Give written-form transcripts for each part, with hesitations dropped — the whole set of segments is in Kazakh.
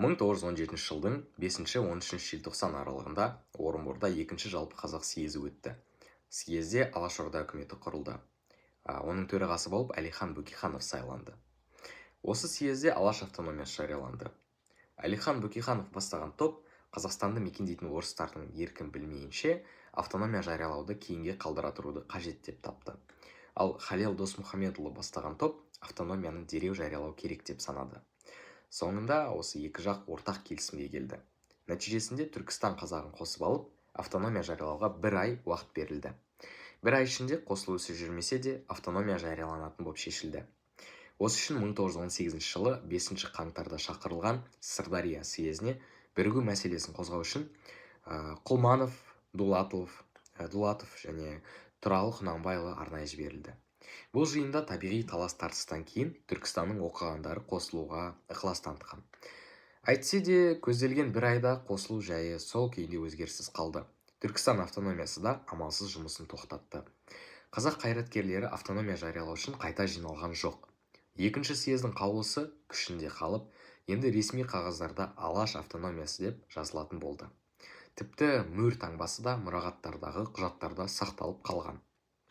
1917 жылдың 5-13 желтоқсан аралығында Орынборда екінші жалпы қазақ съезі өтті. Съезде Алашорда үкіметі құрылды. Оның төрағасы болып Әлихан Бөкейханов сайланды. Осы съезде Алаш автономиясы жарияланды. Әлихан Бөкейханов бастаған топ Қазақстанды мекендейтін орыстардың еркін білмейінше автономия жариялауды кейінге қалдыра тұруды қажет деп тапты. Ал Халел Досмұхамедұлы бастаған топ автономияны дереу жариялау керек деп санады. Соңында осы екі жақ ортақ келісімге келді. Нәтижесінде Түркістан қазағын қосып алып, автономия жариялауға 1 ай уақыт берілді. 1 ай ішінде қосылу ісі жүрмесе де, автономия жарияланатын болып шешілді. Осы үшін 1918 жылы 5 қаңтарда шақырылған Сырдария съезіне бірігу мәселесін қозғау үшін Құлманов, Дулатов және Тұралы Құнанбайұлы арнайы жіберілді. Бұл жиында табиғи талас-тартыстан кейін Түркістанның оқығандары қосылуға ықылас танытқан. Әйтсе де, көзделген 1 айда қосылу жайы сол күйінде өзгеріссіз қалды. Түркістан автономиясы да амалсыз жұмысын тоқтатты. Қазақ қайраткерлері автономия жариялау үшін қайта жиналған жоқ. Екінші съездің қаулысы күшінде қалып, енді ресми қағаздарда Алаш автономиясы деп жазылатын болды. Тіпті мөр таңбасы да мұрағаттардағы құжаттарда сақталып қалған.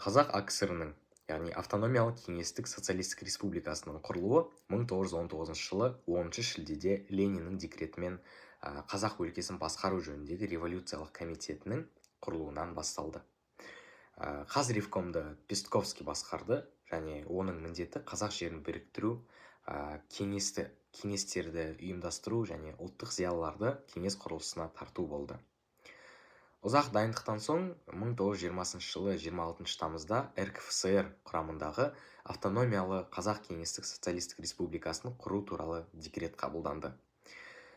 Қазақ АКСР-ның, яғни Автономиялық кеңестік социалистік республикасының құрылуы 1919 жылы 10 шілдеде Лениннің декретімен қазақ өлкесін басқару жөніндегі революциялық комитетінің құрылуынан басталды. Қазревкомды Пестковский басқарды және оның міндеті қазақ жерін біріктіру, кеңестерді ұйымдастыру және ұлттық зиялыларды кеңес құрылысына тарту болды. Ұзақ дайындықтан соң 1920 жылы 26 тамызда РКФСР құрамындағы автономиялы Қазақ кеңестік социалистік республикасын құру туралы декрет қабылданды.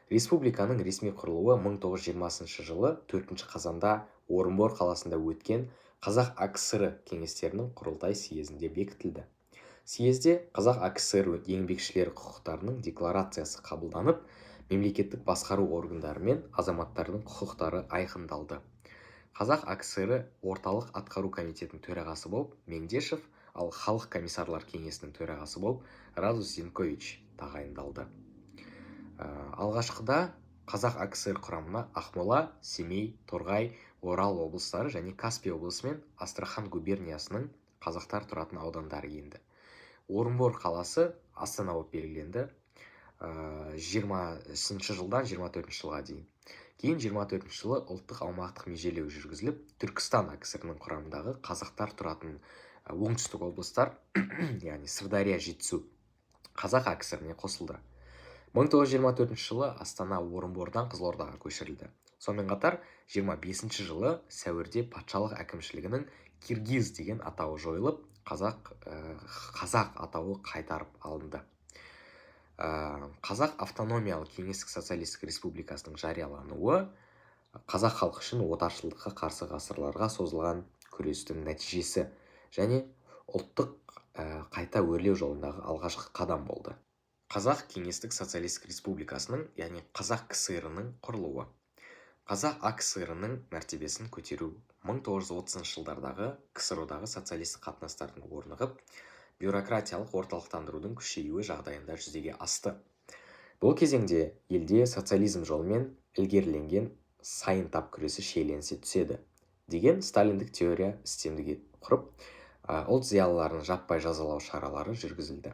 Республиканың ресми құрылуы 1920 жылы 4 қазанда Орынбор қаласында өткен Қазақ АКСР кеңестерінің құрылтай съезінде бекітілді. Съезде Қазақ АКСР еңбекшілер құқықтарының декларациясы қабылданып, мемлекеттік басқару органдары мен азаматтардың құқықтары айқындалды. Қазақ АКСР орталық атқару комитетінің төрағасы болып Меңдешев, ал халық комиссарлар кеңесінің төрағасы болып Радус Зинкович тағайындалды. Алғашқыда Қазақ АКСР құрамына Ақмола, Семей, Торғай, Орал облыстары және Каспий облысы мен Астрахан губерниясының қазақтар тұратын аудандары енді. Орынбор қаласы Астана болып белгіленді 20 жылдан 24 жылға дейін. Кейін 24 жылы ұлттық аумақтық межелеу жүргізіліп, Түркістан АКСР-ның құрамындағы қазақтар тұратын оңтүстік облыстар, яғни Сырдария, Жетісу Қазақ АКСР-не қосылды. 1924 жылы Астана Орынбордан Қызылордаға көшірілді. Сонымен қатар 25 жылы сәуірде патшалық әкімшілігінің Киргиз деген атауы жойылып, қазақ атауы қайтарып алынды. Қазақ автономиялық кеңестік социалистік республикасының жариялануы қазақ халқы үшін отаршылдыққа қарсы ғасырларға созылған күрестің нәтижесі және ұлттық қайта өрлеу жолындағы алғашқы қадам болды. Қазақ кеңестік социалистік республикасының, яғни Қазақ КСР-ның құрылуы. Қазақ АКСР-ның мәртебесін көтеру 1930 жылдардағы КСР-дағы социалистік қатынастардың орнығып, бюрократиялық орталықтандырудың күшеюі жағдайында жүзеге асты. Бұл кезеңде елде социализм жолымен ілгеріленген сайын тап күресі шиеленісе түседі деген сталиндік теория үстемдік құрып, ұлт зиялыларын жаппай жазалау шаралары жүргізілді.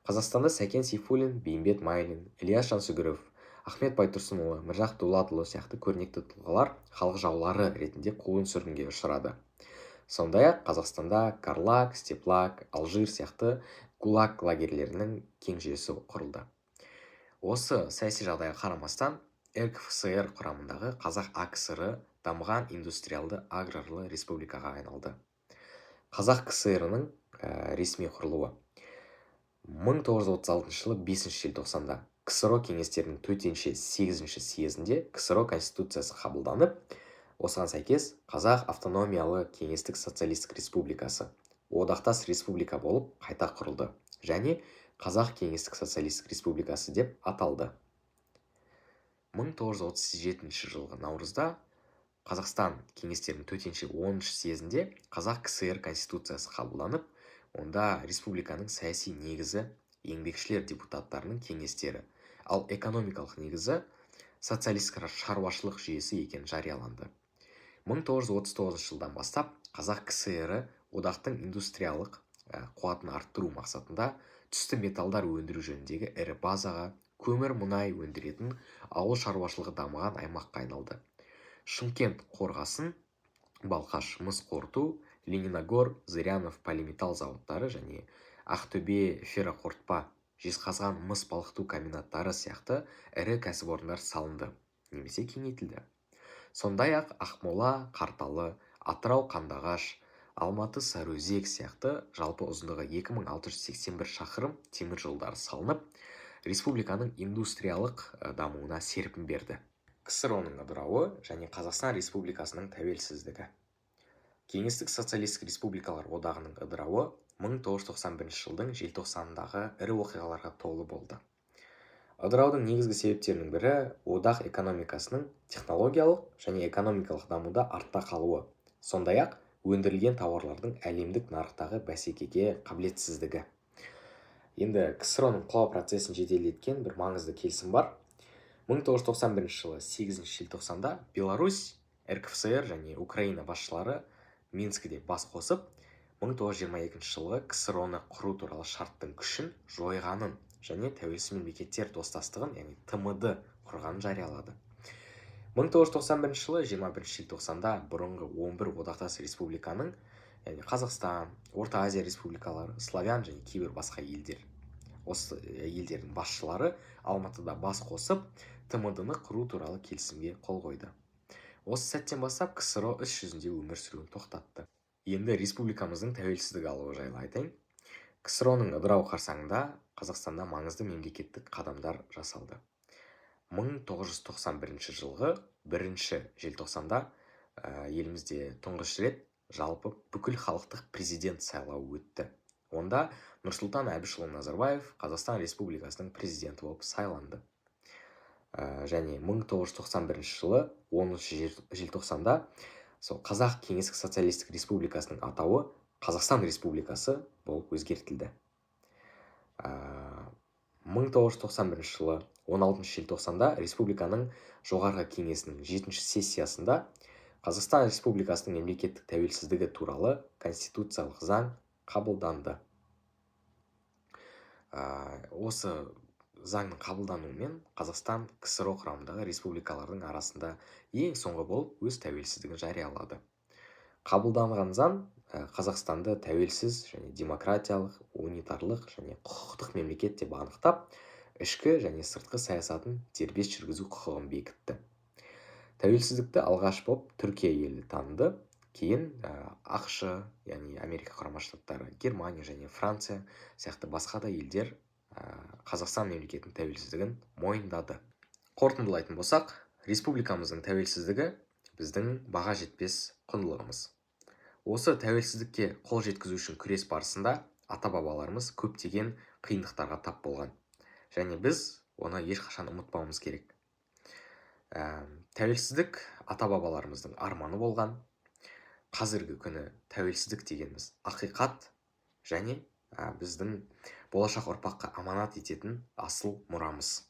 Қазақстанда Сәкен Сейфуллин, Бейімбет Майлин, Ілияс Жансүгіров, Ахмет Байтұрсынұлы, Міржақып Дулатұлы сияқты көрнекті тұлғалар халық жаулары ретінде қуғын сүргінге ұшырады. Сондай-ақ Қазақстанда Карлаг, Степлаг, Алжир сияқты ГУЛАГ лагерлерінің кең жүйесі құрылды. Осы саяси жағдайға қарамастан, РКФСР құрамындағы Қазақ АКСР дамыған индустриалды аграрлы республикаға айналды. Қазақ КСР-ның ресми құрылуы 1936 жылы 5 желтоқсанда КСРО кеңестерінің төтенше 8 съезінде КСРО конституциясы қабылданып, осыған сәйкес Қазақ автономиялы кеңестік социалистік республикасы одақтас республика болып қайта құрылды және Қазақ кеңестік социалистік республикасы деп аталды. 1937 жылғы наурызда Қазақстан кеңестерінің төтенше 10 съезінде Қазақ КСР конституциясы қабылданып, онда республиканың саяси негізі еңбекшілер депутаттарының кеңестері, ал экономикалық негізі социалистік шаруашылық жүйесі екені жарияланды. 1939 жылдан бастап қазақ КСР одақтың индустриялық қуатын арттыру мақсатында түсті металдар өндіру жөніндегі ірі базаға, көмір мұнай өндіретін ауыл шаруашылығы дамыған аймаққа айналды. Шымкент қорғасын, Балқаш мыс қорыту, Лениногор, Зырянов полиметалл зауыттары және Ақтөбе ферроқорытпа, Жезқазған мыс балқыту комбинаттары сияқты ірі кәсіпорындар салынды немесе кеңейтілді. Сондай-ақ Ақмола, Қарталы, Атырау, Қандыағаш, Алматы, Сарыөзек сияқты жалпы ұзындығы 2681 шақырым темір жолдары салынып, республиканың индустриялық дамуына серпін берді. КСР-ның ыдырауы және Қазақстан Республикасының тәуелсіздігі. Кеңестік социалистік республикалар одағының ыдырауы 1991 жылдың желтоқсанындағы ірі оқиғаларға толы болды. Ыдыраудың негізгі себептерінің бірі одақ экономикасының технологиялық және экономикалық дамуда артта қалуы, сондай-ақ өндірілген тауарлардың әлемдік нарықтағы бәсекеге қабілетсіздігі. Енді КСР-ның құлау процесін жеделдеткен бір маңызды келісім бар. 1991 жылы 8 желтоқсанда Беларусь, РКФСР және Украина басшылары Минскіде бас қосып, 1922 жылғы КСР-ны құру туралы шарттың күшін жойғанын және тәуелсіз мемлекеттер достастығын, яғни ТМД құрғанын жариялады. 1991 жылы 21 желтоқсанда бұрынғы 11 одақтас республиканың, яғни Қазақстан, Орта Азия республикалары, Славян және кейбір басқа елдер, осы елдердің басшылары Алматыда бас қосып, ТМД-ны құру туралы келісімге қол қойды. Осы сәттен бастап КСР іс жүзінде өмір сүруін тоқтатты. Енді республикамыздың тәуелсіздік алуы жайлы айтайын. КСР-ның ыдырау қарсаңында Қазақстанда маңызды мемлекеттік қадамдар жасалды. 1991 жылғы 1 желтоқсанда елімізде тұңғыш рет жалпы бүкіл халықтық президент сайлауы өтті. Онда Нұрсұлтан Әбішұлы Назарбаев Қазақстан Республикасының президенті болып сайланды. Және 1991 жылы 10 желтоқсанда Қазақ Кеңестік социалистік республикасының атауы Қазақстан Республикасы болып өзгертілді. 1991 жылы 16 желтоқсанда республиканың жоғарғы кеңесінің 7-ші сессиясында Қазақстан Республикасының мемлекеттік тәуелсіздігі туралы конституциялық заң қабылданды. Осы заңның қабылдануымен Қазақстан КСР құрамындағы республикалардың арасында ең соңғы болып өз тәуелсіздігін жариялады. Қабылданған заң Қазақстанды тәуелсіз және демократиялық, унитарлық және құқықтық мемлекет деп анықтап, ішкі және сыртқы саясатын дербес жүргізу құқығын бекітті. Тәуелсіздікті алғаш болып Түркия елі таныды, кейін ақш, яғни Америка құрама штаттары, Германия және Франция сияқты басқа да елдер Қазақстан мемлекетінің тәуелсіздігін мойындады. Қорытындылайтын болсақ, республикамыздың тәуелсіздігі біздің баға жетпес құндылығымыз. Осы тәуелсіздікке қол жеткізу үшін күрес барысында ата-бабаларымыз көптеген қиындықтарға тап болған. Және біз оны ешқашан ұмытпауымыз керек. Тәуелсіздік ата-бабаларымыздың арманы болған. Қазіргі күні тәуелсіздік дегеніміз ақиқат және біздің болашақ ұрпаққа аманат ететін асыл мұрамыз.